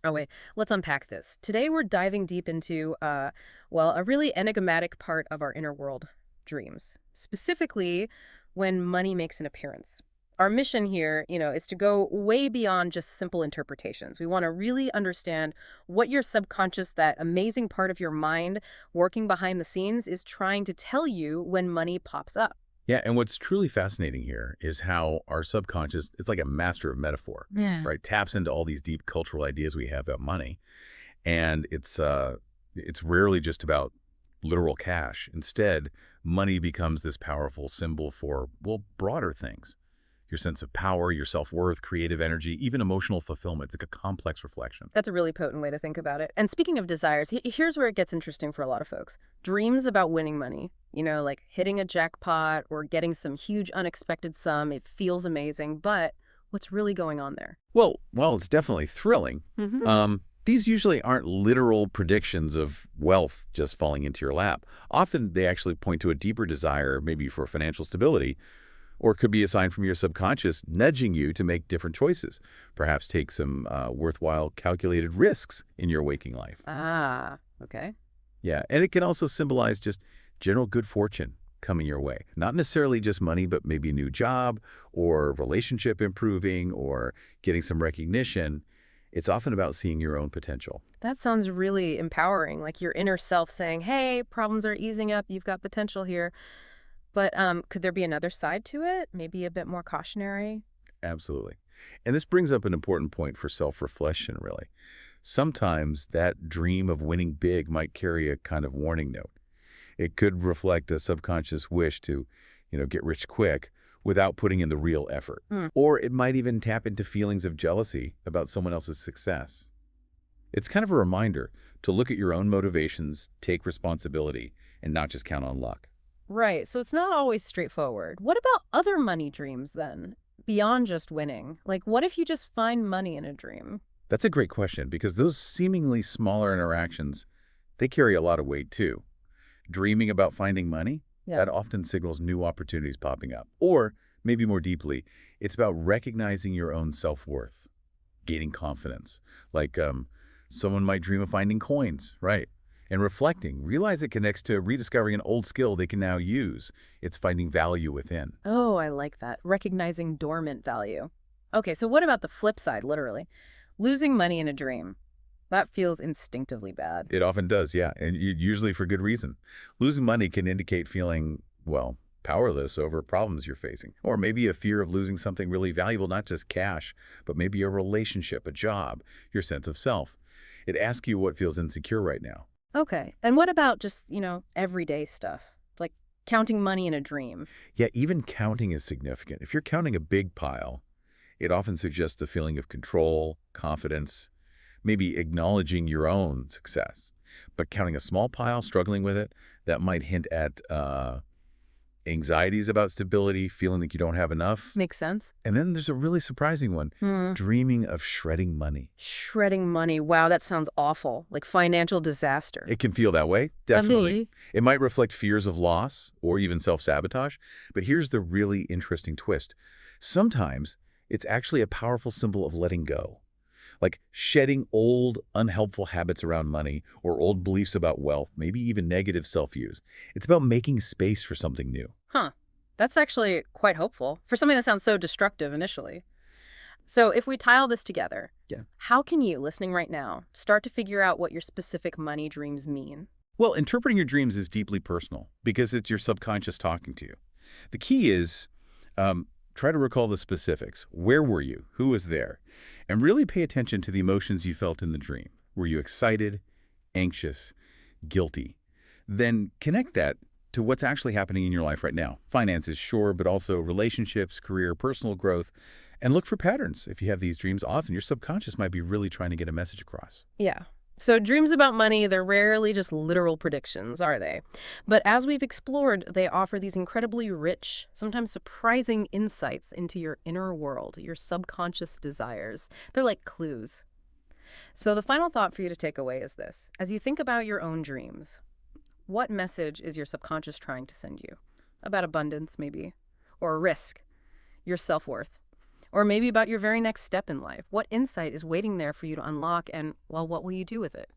Oh, wait. Let's unpack this. Today, we're diving deep into, well, a really enigmatic part of our inner world, dreams. Specifically, when money makes an appearance. Our mission here, is to go way beyond just simple interpretations. We want to really understand what your subconscious, that amazing part of your mind working behind the scenes, is trying to tell you when money pops up. Yeah, and what's truly fascinating here is how our subconscious, it's like a master of metaphor, Yeah. right? Taps into all these deep cultural ideas we have about money. And it's rarely just about literal cash. Instead, money becomes this powerful symbol for, well, broader things. Your sense of power, your self-worth, creative energy, even emotional fulfillment. It's like a complex reflection. That's a really potent way to think about it. And speaking of desires, here's where it gets interesting for a lot of folks. Dreams about winning money, like hitting a jackpot or getting some huge unexpected sum, it feels amazing, but what's really going on there? Well, while it's definitely thrilling, Hmm. these usually aren't literal predictions of wealth just falling into your lap. Often they actually point to a deeper desire, maybe for financial stability, or it could be a sign from your subconscious nudging you to make different choices. Perhaps take some worthwhile calculated risks in your waking life. Ah, okay. Yeah, and it can also symbolize just general good fortune coming your way. Not necessarily just money, but maybe a new job or relationship improving or getting some recognition. It's often about seeing your own potential. That sounds really empowering, like your inner self saying, hey, problems are easing up, you've got potential here. But could there be another side to it? Maybe a bit more cautionary? Absolutely. And this brings up an important point for self-reflection, really. Sometimes that dream of winning big might carry a kind of warning note. It could reflect a subconscious wish to, get rich quick without putting in the real effort. Or it might even tap into feelings of jealousy about someone else's success. It's kind of a reminder to look at your own motivations, take responsibility, and not just count on luck. Right. So it's not always straightforward. What about other money dreams then? Beyond just winning? Like, what if you just find money in a dream? That's a great question because those seemingly smaller interactions, they carry a lot of weight too. Dreaming about finding money, Yeah. that often signals new opportunities popping up. Or maybe more deeply, it's about recognizing your own self-worth, gaining confidence. Like someone might dream of finding coins, right? And reflecting, realize it connects to rediscovering an old skill they can now use. It's finding value within. Oh, I like that. Recognizing dormant value. Okay, so what about the flip side, literally? Losing money in a dream. That feels instinctively bad. It often does, yeah, and usually for good reason. Losing money can indicate feeling, well, powerless over problems you're facing, or maybe a fear of losing something really valuable, not just cash, but maybe a relationship, a job, your sense of self. It asks you what feels insecure right now. Okay. And what about just, everyday stuff? Like counting money in a dream. Yeah, even counting is significant. If you're counting a big pile, it often suggests a feeling of control, confidence, maybe acknowledging your own success. But counting a small pile, struggling with it, that might hint at anxieties about stability, feeling like you don't have enough. Makes sense. And then there's a really surprising one, Hmm. dreaming of shredding money. Shredding money. Wow, that sounds awful. Like financial disaster. It can feel that way, definitely. Absolutely. It might reflect fears of loss or even self-sabotage. But here's the really interesting twist. Sometimes it's actually a powerful symbol of letting go. Like shedding old, unhelpful habits around money or old beliefs about wealth, maybe even negative self-views. It's about making space for something new. Huh. That's actually quite hopeful for something that sounds so destructive initially. So, if we tie all this together, Yeah. how can you, listening right now, start to figure out what your specific money dreams mean? Well, interpreting your dreams is deeply personal because it's your subconscious talking to you. The key is try to recall the specifics. Where were you? Who was there? And really pay attention to the emotions you felt in the dream. Were you excited, anxious, guilty? Then connect that to what's actually happening in your life right now. Finances, sure, but also relationships, career, personal growth. And look for patterns. If you have these dreams often, your subconscious might be really trying to get a message across. Yeah. So, dreams about money, they're rarely just literal predictions, are they? But as we've explored, they offer these incredibly rich, sometimes surprising insights into your inner world, your subconscious desires. They're like clues. So, the final thought for you to take away is this. As you think about your own dreams, what message is your subconscious trying to send you? About abundance, maybe, or risk, your self-worth. Or maybe about your very next step in life. What insight is waiting there for you to unlock, and, well, what will you do with it?